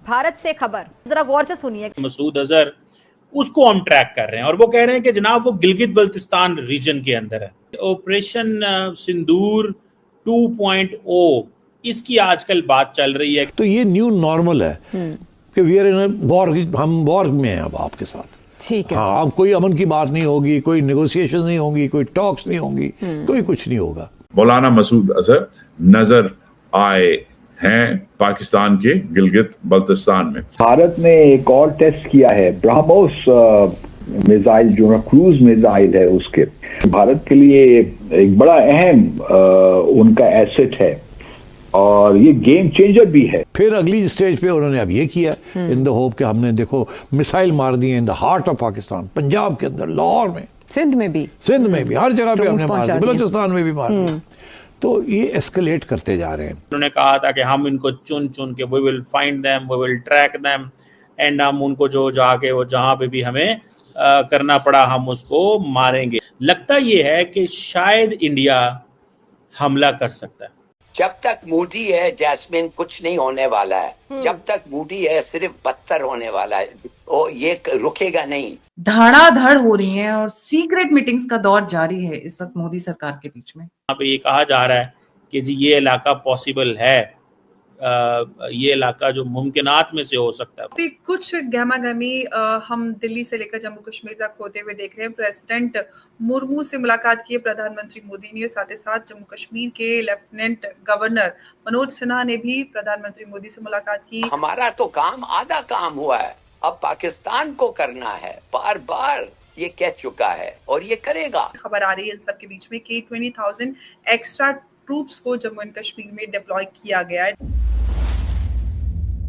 भारत से खबर, जरा गौर से सुनिए। मसूद अजहर उसको हम ट्रैक कर रहे हैं और वो कह रहे हैं कि जनाब वो गिलगित बल्तिस्तान रीजन के अंदर है। ऑपरेशन सिंदूर 2.0 इसकी आजकल बात चल रही है। तो ये न्यू नॉर्मल है कि वी आर इन वॉर, हम वॉर में हैं अब आपके साथ। ठीक है। हाँ, अब कोई अमन की बात नहीं होगी, कोई नेगोशिएशन नहीं होगी, कोई टॉक्स नहीं होंगी, कोई कुछ नहीं होगा। मौलाना मसूद अजहर नजर आए हैं पाकिस्तान के गिलगित बल्तिस्तान में। भारत ने एक और टेस्ट किया है, ब्रह्मोस मिसाइल जो ना क्रूज मिसाइल है, उसके भारत के लिए एक बड़ा अहम उनका एसेट है और ये गेम चेंजर भी है। फिर अगली स्टेज पे उन्होंने अब ये किया इन द होप कि हमने देखो मिसाइल मार दी in the heart of Pakistan, Punjab के अंदर, लाहौर में, सिंध में भी, हर जगह पे हमने मार दी, बलूचिस्तान में भी मार दी। तो ये एस्केलेट करते जा रहे हैं। उन्होंने कहा था कि हम इनको चुन चुन के we will find them, we will track them and हम उनको जो जाके वो जहां पे भी हमें करना पड़ा हम उसको मारेंगे। लगता ये है कि शायद इंडिया हमला कर सकता है। जब तक मूडी है जैस्मिन कुछ नहीं होने वाला है, जब तक मूडी है सिर्फ बदतर होने वाला है, और ये रुकेगा नहीं। धड़ाधड़ हो रही है और सीक्रेट मीटिंग्स का दौर जारी है इस वक्त मोदी सरकार के बीच में। यहाँ पे ये कहा जा रहा है कि जी ये इलाका पॉसिबल है, ये इलाका जो मुमकिनात में से हो सकता है। फिर कुछ गहमा गहमी हम दिल्ली से लेकर जम्मू कश्मीर तक होते हुए देख रहे हैं। प्रेसिडेंट मुर्मू से मुलाकात की है प्रधानमंत्री मोदी ने, साथ ही साथ जम्मू कश्मीर के लेफ्टिनेंट गवर्नर मनोज सिन्हा ने भी प्रधानमंत्री मोदी से मुलाकात की। हमारा तो काम आधा काम हुआ है, अब पाकिस्तान को करना है। बार बार ये कह चुका है और ये करेगा। खबर आ रही है इन सब के बीच में कि 20,000 एक्स्ट्रा ट्रूप्स को जम्मू एंड कश्मीर में डिप्लॉय किया गया है।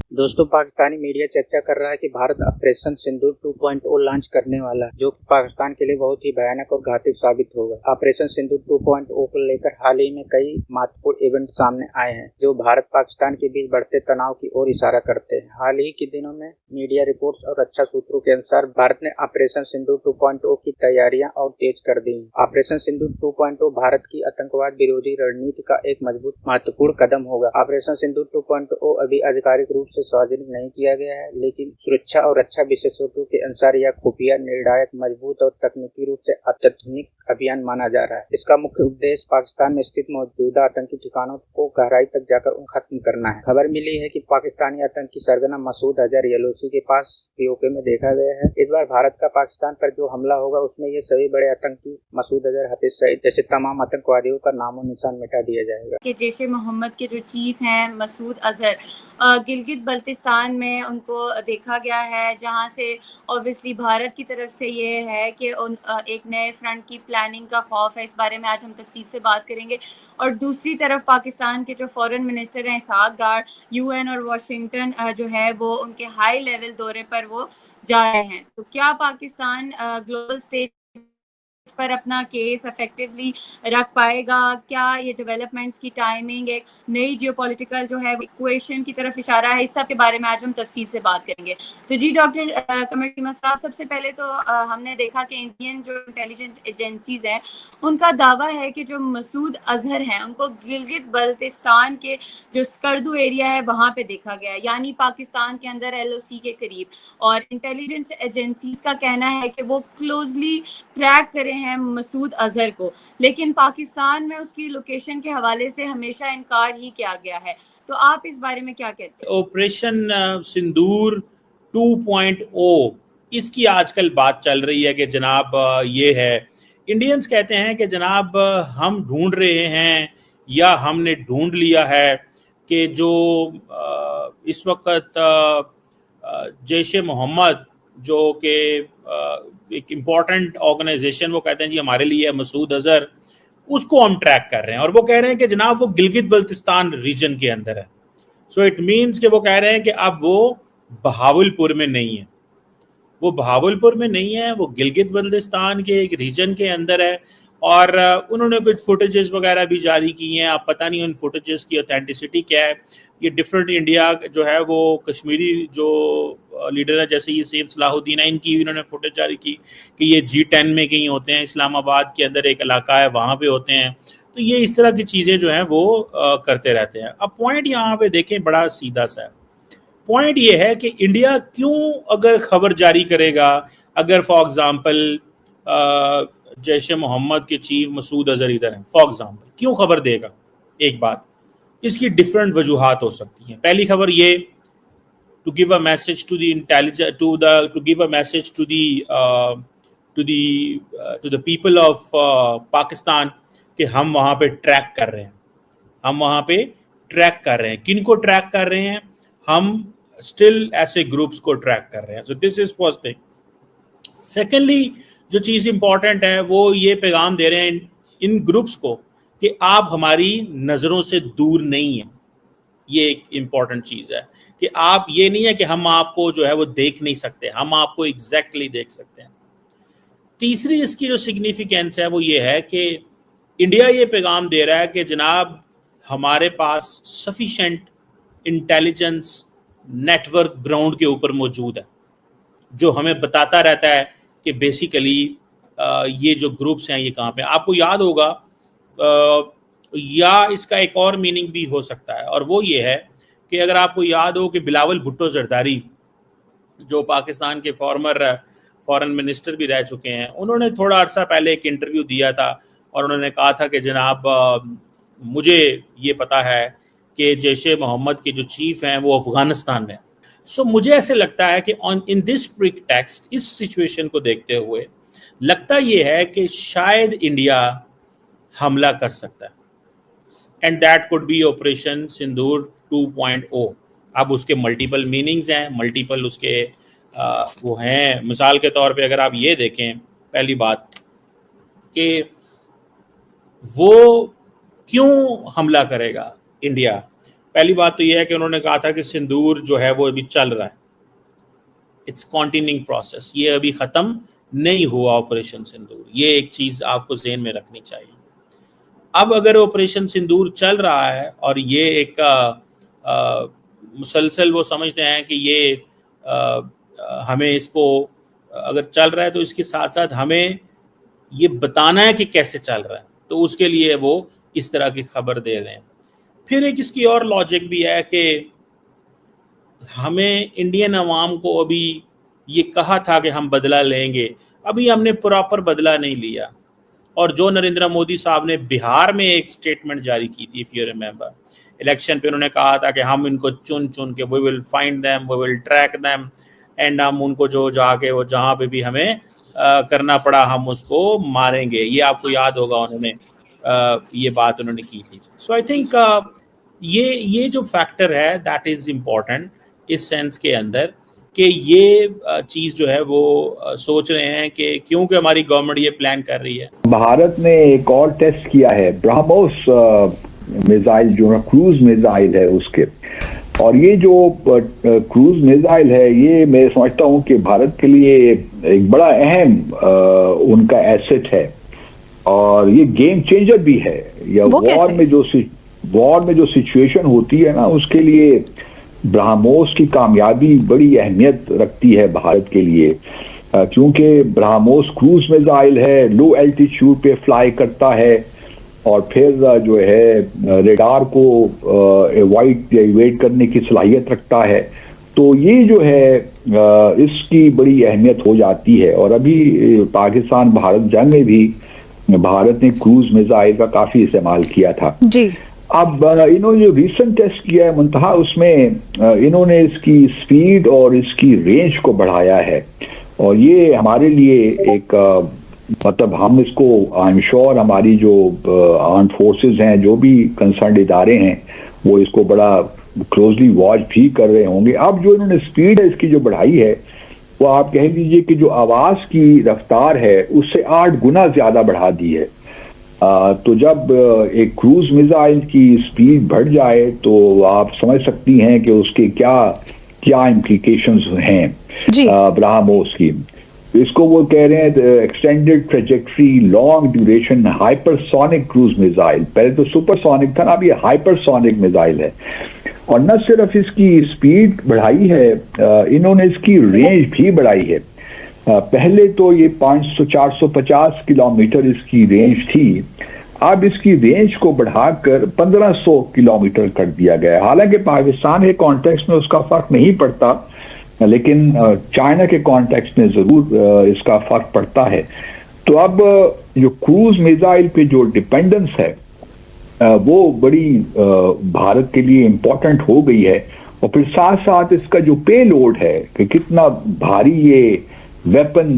दोस्तों, पाकिस्तानी मीडिया चर्चा कर रहा है कि भारत ऑपरेशन सिंदूर 2.0 लॉन्च करने वाला है, जो पाकिस्तान के लिए बहुत ही भयानक और घातक साबित होगा। ऑपरेशन सिंदूर 2.0 को लेकर हाल ही में कई महत्वपूर्ण इवेंट सामने आए हैं जो भारत पाकिस्तान के बीच बढ़ते तनाव की ओर इशारा करते हैं। हाल ही के दिनों में मीडिया रिपोर्ट्स और रक्षा सूत्रों के अनुसार भारत ने ऑपरेशन सिंदूर 2.0 की तैयारियां और तेज कर दी। ऑपरेशन सिंदूर 2.0 भारत की आतंकवाद विरोधी रणनीति का एक मजबूत महत्वपूर्ण कदम होगा। ऑपरेशन सिंदूर 2.0 अभी आधिकारिक रूप से सार्वजनिक नहीं किया गया है, लेकिन सुरक्षा और रक्षा विशेषज्ञों के अनुसार यह खुफिया, निर्णायक, मजबूत और तकनीकी रूप से अत्याधुनिक अभियान माना जा रहा है। इसका मुख्य उद्देश्य पाकिस्तान में स्थित मौजूदा आतंकी ठिकानों को गहराई तक जाकर खत्म करना है। खबर मिली है कि पाकिस्तानी आतंकी सरगना मसूद अजहर यलोसी के पास पीओके में देखा गया है। इस बार भारत का पाकिस्तान पर जो हमला होगा उसमें ये सभी बड़े आतंकी मसूद अजहर, हफीज सईद जैसे तमाम आतंकवादियों का नामो निशान मिटा दिया जाएगा। कि जैश मोहम्मद के जो चीफ हैं मसूद अजहर, गिलगित बल्तिस्तान में उनको देखा गया है, जहां से ऑब्वियसली भारत की तरफ से ये है कि एक नए फ्रंट की प्लानिंग का खौफ है। इस बारे में आज हम तफसील से बात करेंगे। और दूसरी तरफ पाकिस्तान के जो फॉरेन मिनिस्टर हैं इसहाक डार, यूएन और वाशिंगटन जो है वो उनके हाई लेवल दौरे पर वो जा रहे हैं। तो क्या पाकिस्तान ग्लोबल स्टेज पर अपना केस इफेक्टिवली रख पाएगा? क्या ये डेवलपमेंट्स की टाइमिंग एक नई जियोपॉलिटिकल जो है इक्वेशन की तरफ इशारा है? इस सब के बारे में आज हम तफसील से बात करेंगे। तो जी डॉक्टर कमर टीमा साहब, सबसे पहले तो हमने देखा कि इंडियन जो इंटेलिजेंस एजेंसीज हैं उनका दावा है कि जो मसूद अजहर हैं उनको गिलगित बल्तिस्तान के जो स्कर्दू एरिया है वहाँ पे देखा गया है, यानी पाकिस्तान के अंदर LOC के करीब। और इंटेलिजेंस एजेंसीज का कहना है कि वो क्लोजली ट्रैक करें हैं मसूद अजहर को, लेकिन पाकिस्तान में उसकी लोकेशन के हवाले से हमेशा इनकार ही किया गया है। तो आप इस बारे में क्या कहते हैं? ऑपरेशन सिंदूर 2.0 इसकी आजकल बात चल रही है कि जनाब ये है, इंडियंस कहते हैं कि जनाब हम ढूंढ रहे हैं या हमने ढूंढ लिया है कि जो इस वक्त जैश मोहम्मद जो कि एक इम्पॉर्टेंट ऑर्गेनाइजेशन, वो कहते हैं जी हमारे लिए मसूद अजहर, उसको हम ट्रैक कर रहे हैं और वो कह रहे हैं कि जनाब वो गिलगित बल्तिस्तान रीजन के अंदर है। सो इट मीन्स कि वो कह रहे हैं कि अब वो बहावलपुर में नहीं है, वो बहावलपुर में नहीं है, वो गिलगित बल्तिस्तान के एक रीजन के अंदर है। और उन्होंने कुछ फुटेजेस वगैरह भी जारी की हैं। अब पता नहीं उन फुटेजेस की ऑथेंटिसिटी क्या है। ये डिफरेंट इंडिया जो है वो कश्मीरी जो लीडर है, जैसे ये सैयद सलाहुद्दीन है, इनकी इन्होंने फुटेज जारी की कि ये G10 में कहीं होते हैं, इस्लामाबाद के अंदर एक इलाका है वहाँ पे होते हैं। तो ये इस तरह की चीज़ें जो हैं वो करते रहते हैं। अब पॉइंट यहाँ पे देखें बड़ा सीधा सा है। पॉइंट ये है कि इंडिया क्यों अगर खबर जारी करेगा, अगर फॉर एग्जांपल जैश मोहम्मद के चीफ मसूद अजहर इधर हैं, फॉर एग्जांपल क्यों खबर देगा? एक बात, इसकी डिफरेंट वजूहात हो सकती हैं। पहली खबर ये, to give a message to the intelligence, to give a message to the people of Pakistan कि हम वहाँ पे ट्रैक कर रहे हैं, हम वहाँ पे ट्रैक कर रहे हैं। किन को ट्रैक कर रहे हैं? हम स्टिल ऐसे ग्रुप्स को ट्रैक कर रहे हैं। So this is first thing. Secondly, जो चीज़ इंपॉर्टेंट है वो ये पैगाम दे रहे हैं इन ग्रुप्स को कि आप हमारी नज़रों से दूर नहीं हैं। ये एक इम्पॉर्टेंट चीज़ है कि आप, ये नहीं है कि हम आपको जो है वो देख नहीं सकते, हम आपको एग्जैक्टली देख सकते हैं। तीसरी इसकी जो सिग्निफिकेंस है वो ये है कि इंडिया ये पैगाम दे रहा है कि जनाब हमारे पास सफिशेंट इंटेलिजेंस नेटवर्क ग्राउंड के ऊपर मौजूद है, जो हमें बताता रहता है कि बेसिकली ये जो ग्रुप्स हैं ये कहाँ पे। आपको याद होगा, या इसका एक और मीनिंग भी हो सकता है, और वो ये है कि अगर आपको याद हो कि बिलावल भुट्टो जरदारी जो पाकिस्तान के फॉरेन मिनिस्टर भी रह चुके हैं, उन्होंने थोड़ा अर्सा पहले एक इंटरव्यू दिया था और उन्होंने कहा था कि जनाब मुझे ये पता है कि जैश मोहम्मद के जो चीफ हैं वो अफगानिस्तान में। सो मुझे ऐसे लगता है कि इन दिस प्रीटेक्स्ट, इस सिचुएशन को देखते हुए लगता ये है कि शायद इंडिया हमला कर सकता है, and that could be operation Sindoor 2.0। अब उसके मल्टीपल मीनिंग्स हैं, मल्टीपल उसके वो हैं। मिसाल के तौर पे अगर आप ये देखें, पहली बात कि वो क्यों हमला करेगा इंडिया, पहली बात तो ये है कि उन्होंने कहा था कि सिंदूर जो है वो अभी चल रहा है, इट्स कॉन्टिन्यूइंग प्रोसेस, ये अभी ख़त्म नहीं हुआ ऑपरेशन सिंदूर। ये एक चीज़ आपको ज़हन में रखनी चाहिए। अब अगर ऑपरेशन सिंदूर चल रहा है और ये एक मुसलसल वो समझते हैं कि ये हमें इसको अगर चल रहा है तो इसके साथ साथ हमें ये बताना है कि कैसे चल रहा है, तो उसके लिए वो इस तरह की खबर दे रहे हैं। फिर एक इसकी और लॉजिक भी है कि हमें इंडियन अवाम को अभी ये कहा था कि हम बदला लेंगे, अभी हमने प्रॉपर बदला नहीं लिया। और जो नरेंद्र मोदी साहब ने बिहार में एक स्टेटमेंट जारी की थी, इफ यू रिमेंबर, इलेक्शन पे उन्होंने कहा था कि हम इनको चुन चुन के we will find them, we will track them, and हम उनको जो जाके वो जहाँ पे भी हमें करना पड़ा हम उसको मारेंगे। ये आपको याद होगा, उन्होंने ये बात उन्होंने की थी। सो आई थिंक ये जो फैक्टर है दैट इज़ इम्पॉर्टेंट इस सेंस के अंदर कि ये चीज़ जो है वो सोच रहे हैं कि क्योंकि हमारी गवर्नमेंट ये प्लान कर रही है। भारत ने एक और टेस्ट किया है, ब्रह्मोस मिसाइल जो क्रूज मिसाइल है उसके, और ये जो क्रूज मिसाइल है ये मैं समझता हूँ कि भारत के लिए एक बड़ा अहम उनका एसेट है, और ये गेम चेंजर भी है। या वॉर में जो सिचुएशन होती है ना, उसके लिए ब्रह्मोस की कामयाबी बड़ी अहमियत रखती है भारत के लिए, क्योंकि ब्रह्मोस क्रूज मिसाइल है, लो एल्टीट्यूड पे फ्लाई करता है और फिर जो है रेडार को एवॉइड करने की सलाहियत रखता है। तो ये जो है इसकी बड़ी अहमियत हो जाती है। और अभी पाकिस्तान भारत जंग में भी भारत ने क्रूज मिसाइल का काफी इस्तेमाल किया था जी। अब इन्होंने जो रिसेंट टेस्ट किया है मुंतहा, उसमें इन्होंने इसकी स्पीड और इसकी रेंज को बढ़ाया है, और ये हमारे लिए एक मतलब हम इसको आई एम श्योर हमारी जो आर्म्ड फोर्सेस हैं, जो भी कंसर्न इदारे हैं, वो इसको बड़ा क्लोजली वॉच भी कर रहे होंगे। अब जो इन्होंने स्पीड है इसकी जो बढ़ाई है, वो आप कह लीजिए कि जो आवाज़ की रफ्तार है उससे 8 गुना ज़्यादा बढ़ा दी है। तो जब एक क्रूज मिसाइल की स्पीड बढ़ जाए तो आप समझ सकती हैं कि उसके क्या इम्प्लीकेशंस हैं ब्रह्मोस की। इसको वो कह रहे हैं extended trajectory long duration hypersonic cruise missile. पहले तो सुपरसोनिक था ना, अब ये हाइपरसोनिक मिसाइल है। और न सिर्फ इसकी स्पीड बढ़ाई है, इन्होंने इसकी रेंज भी बढ़ाई है। पहले तो ये 500-450 किलोमीटर इसकी रेंज थी, अब इसकी रेंज को बढ़ाकर 1500 किलोमीटर कर दिया गया है। हालांकि पाकिस्तान के कॉन्टेक्स्ट में उसका फर्क नहीं पड़ता, लेकिन चाइना के कॉन्टेक्स्ट में जरूर इसका फर्क पड़ता है। तो अब जो क्रूज मिसाइल पे जो डिपेंडेंस है वो बड़ी भारत के लिए इम्पोर्टेंट हो गई है। और फिर साथ साथ इसका जो पे लोड है कि कितना भारी ये वेपन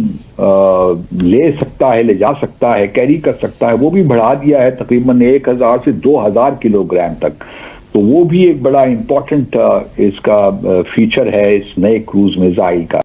ले सकता है, ले जा सकता है, कैरी कर सकता है, वो भी बढ़ा दिया है तकरीबन 1000 से 2000 किलोग्राम तक। तो वो भी एक बड़ा इम्पोर्टेंट इसका फीचर है इस नए क्रूज मिसाइल का।